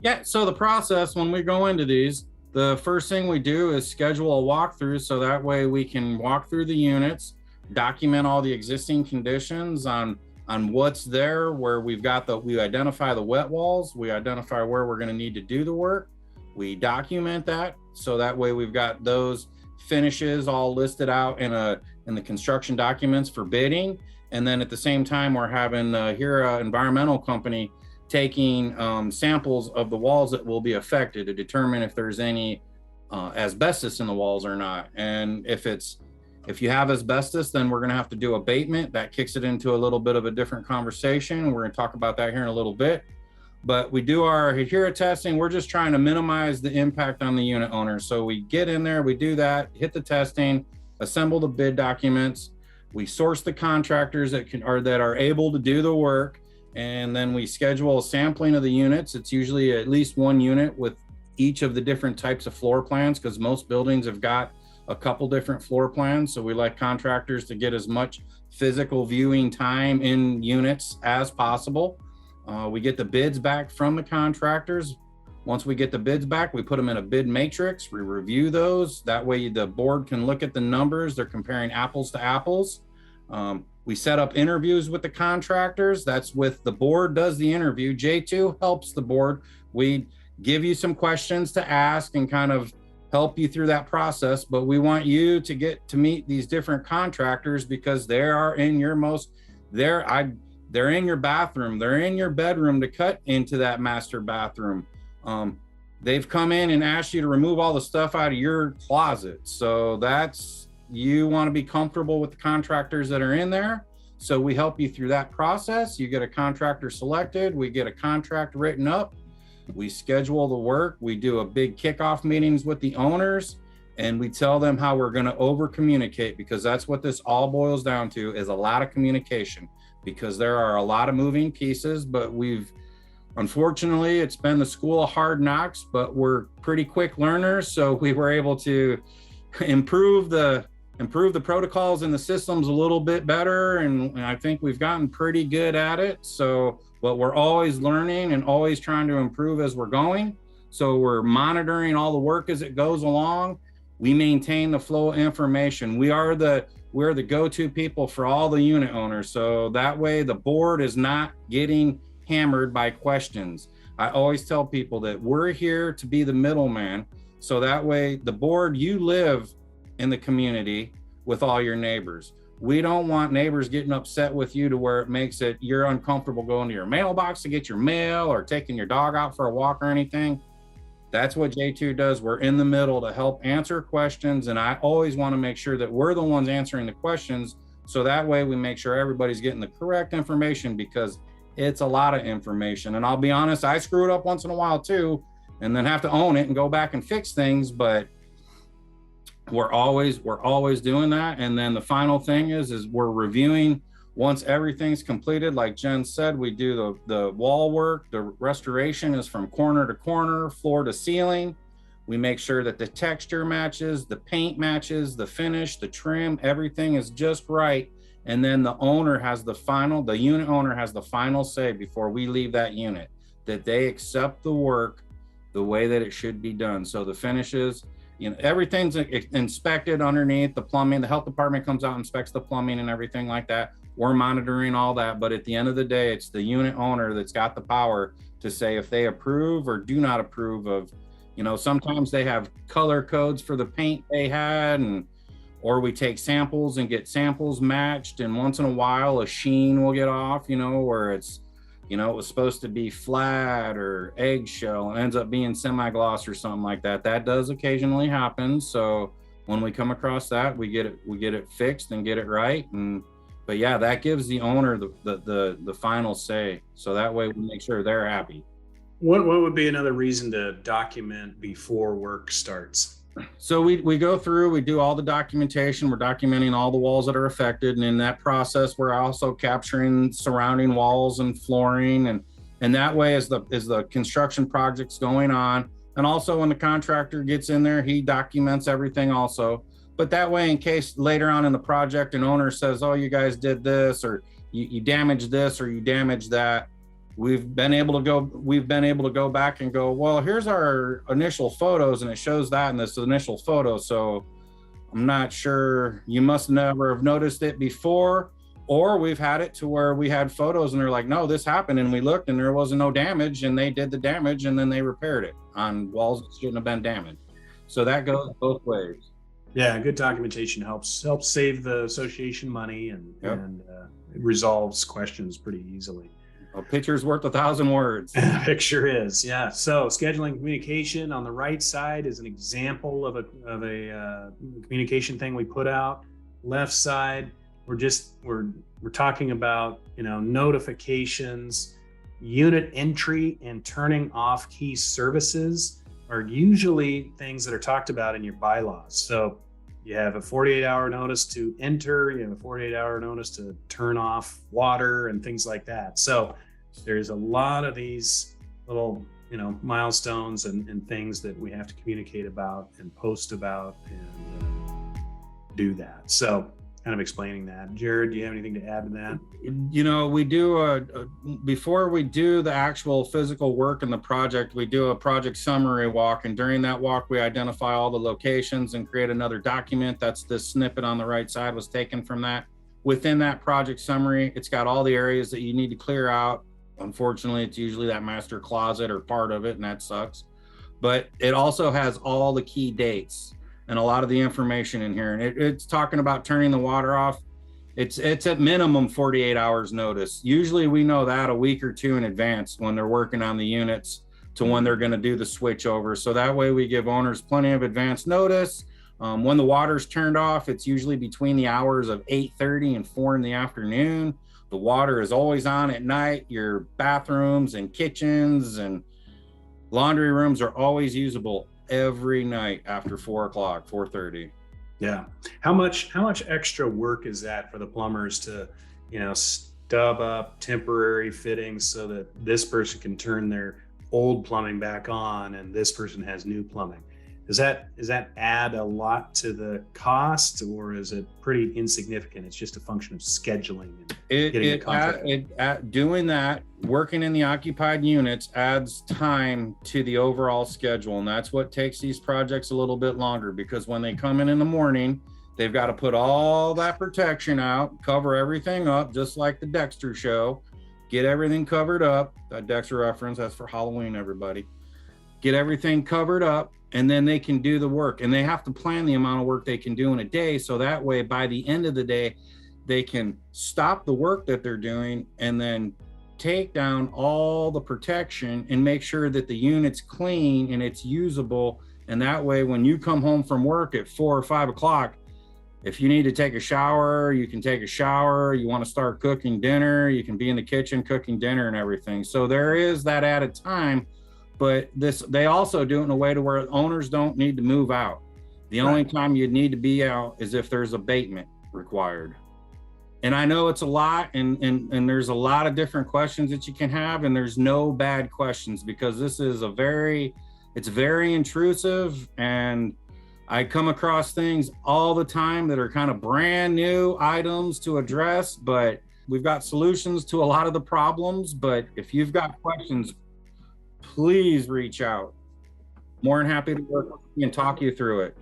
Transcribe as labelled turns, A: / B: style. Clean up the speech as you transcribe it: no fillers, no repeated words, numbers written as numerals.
A: Yeah, so the process when we go into these, the first thing we do is schedule a walkthrough so that way we can walk through the units, document all the existing conditions on what's there, where we identify the wet walls, we identify where we're going to need to do the work. We document that so that way we've got those finishes all listed out in the construction documents for bidding. And then at the same time, we're having the AHERA environmental company taking samples of the walls that will be affected to determine if there's any asbestos in the walls or not. And if you have asbestos, then we're going to have to do abatement. That kicks it into a little bit of a different conversation. We're going to talk about that here in a little bit. But we do our AHERA testing. We're just trying to minimize the impact on the unit owner. So we get in there, we do that, hit the testing, assemble the bid documents. We source the contractors that are able to do the work. And then we schedule a sampling of the units. It's usually at least one unit with each of the different types of floor plans, because most buildings have got a couple different floor plans. So we like contractors to get as much physical viewing time in units as possible. We get the bids back from the contractors. Once we get the bids back, we put them in a bid matrix. We review those. That way the board can look at the numbers. They're comparing apples to apples. We set up interviews with the contractors. That's with the board does the interview. J2 helps the board. We give you some questions to ask and kind of help you through that process. But we want you to get to meet these different contractors because they are in your they're in your bathroom. They're in your bedroom to cut into that master bathroom. They've come in and asked you to remove all the stuff out of your closet. So you want to be comfortable with the contractors that are in there. So we help you through that process. You get a contractor selected. We get a contract written up. We schedule the work. We do a big kickoff meetings with the owners, and we tell them how we're going to over communicate, because that's what this all boils down to, is a lot of communication, because there are a lot of moving pieces. But unfortunately, it's been the school of hard knocks, but we're pretty quick learners. So we were able to improve the protocols and the systems a little bit better. And I think we've gotten pretty good at it. So, but we're always learning and always trying to improve as we're going. So we're monitoring all the work as it goes along. We maintain the flow of information. We're the go-to people for all the unit owners. So that way the board is not getting hammered by questions. I always tell people that we're here to be the middleman. So that way the board, you live in the community with all your neighbors. We don't want neighbors getting upset with you to where it makes you're uncomfortable going to your mailbox to get your mail or taking your dog out for a walk or anything. That's what J2 does. We're in the middle to help answer questions. And I always want to make sure that we're the ones answering the questions. So that way we make sure everybody's getting the correct information, because it's a lot of information. And I'll be honest, I screw it up once in a while too, and then have to own it and go back and fix things. But we're always doing that. And then the final thing is we're reviewing once everything's completed. Like Jen said, we do the wall work. The restoration is from corner to corner, floor to ceiling. We make sure that the texture matches, the paint matches, the finish, the trim, everything is just right. And then the unit owner has the final say before we leave that unit, that they accept the work the way that it should be done. So the finishes, everything's inspected underneath the plumbing. The health department comes out and inspects the plumbing and everything like that. We're monitoring all that. But at the end of the day, it's the unit owner that's got the power to say if they approve or do not approve of, sometimes they have color codes for the paint they had, or we take samples and get samples matched. And once in a while, a sheen will get off, where it's, it was supposed to be flat or eggshell and ends up being semi-gloss or something like that. That does occasionally happen. So when we come across that, we get it fixed and get it right. But yeah, that gives the owner the final say. So that way we make sure they're happy.
B: What would be another reason to document before work starts?
A: So we go through, we do all the documentation. We're documenting all the walls that are affected. And in that process, we're also capturing surrounding walls and flooring. And that way, as the construction project's going on, and also when the contractor gets in there, he documents everything also. But that way, in case later on in the project, an owner says, oh, you guys did this, or you damaged this, or you damaged that, we've been able to go back and go, well, here's our initial photos and it shows that in this initial photo. So I'm not sure, you must never have noticed it before. Or we've had it to where we had photos and they're like, no, this happened. And we looked and there wasn't no damage, and they did the damage and then they repaired it on walls that shouldn't have been damaged. So that goes both ways.
B: Yeah, good documentation helps save the association money, and it resolves questions pretty easily.
A: A picture's worth 1,000 words.
B: Picture is, yeah. So scheduling communication on the right side is an example of a communication thing we put out. Left side, we're talking about, notifications, unit entry, and turning off key services are usually things that are talked about in your bylaws. So you have a 48-hour notice to enter, you have a 48-hour notice to turn off water and things like that. So there's a lot of these little, milestones and things that we have to communicate about and post about and do that. So kind of explaining that. Jared, do you have anything to add to that?
A: We do before we do the actual physical work in the project, we do a project summary walk. And during that walk, we identify all the locations and create another document. That's this snippet on the right side was taken from that. Within that project summary, it's got all the areas that you need to clear out. Unfortunately, it's usually that master closet or part of it, and that sucks. But it also has all the key dates and a lot of the information in here. And it's talking about turning the water off. It's at minimum 48 hours notice. Usually we know that a week or two in advance when they're working on the units to when they're going to do the switch over. So that way we give owners plenty of advance notice. When the water's turned off, it's usually between the hours of 8:30 and 4 in the afternoon. The water is always on at night. Your bathrooms and kitchens and laundry rooms are always usable every night after 4 o'clock, 4:30.
B: Yeah. How much extra work is that for the plumbers to, stub up temporary fittings so that this person can turn their old plumbing back on and this person has new plumbing? Does that add a lot to the cost, or is it pretty insignificant? It's just a function of scheduling and getting a contract.
A: Doing that, working in the occupied units adds time to the overall schedule. And that's what takes these projects a little bit longer, because when they come in the morning, they've got to put all that protection out, cover everything up, just like the Dexter show, get everything covered up. That Dexter reference, that's for Halloween, everybody. Get everything covered up, and then they can do the work. And they have to plan the amount of work they can do in a day. So that way, by the end of the day, they can stop the work that they're doing and then take down all the protection and make sure that the unit's clean and it's usable. And that way, when you come home from work at 4 or 5 o'clock, if you need to take a shower, you can take a shower. You want to start cooking dinner, you can be in the kitchen cooking dinner and everything. So there is that added time. But they also do it in a way to where owners don't need to move out. The only time you need to be out is if there's abatement required. And I know it's a lot, and there's a lot of different questions that you can have, and there's no bad questions, because this is it's very intrusive, and I come across things all the time that are kind of brand new items to address, but we've got solutions to a lot of the problems. But if you've got questions, please reach out. More than happy to work with you and talk you through it.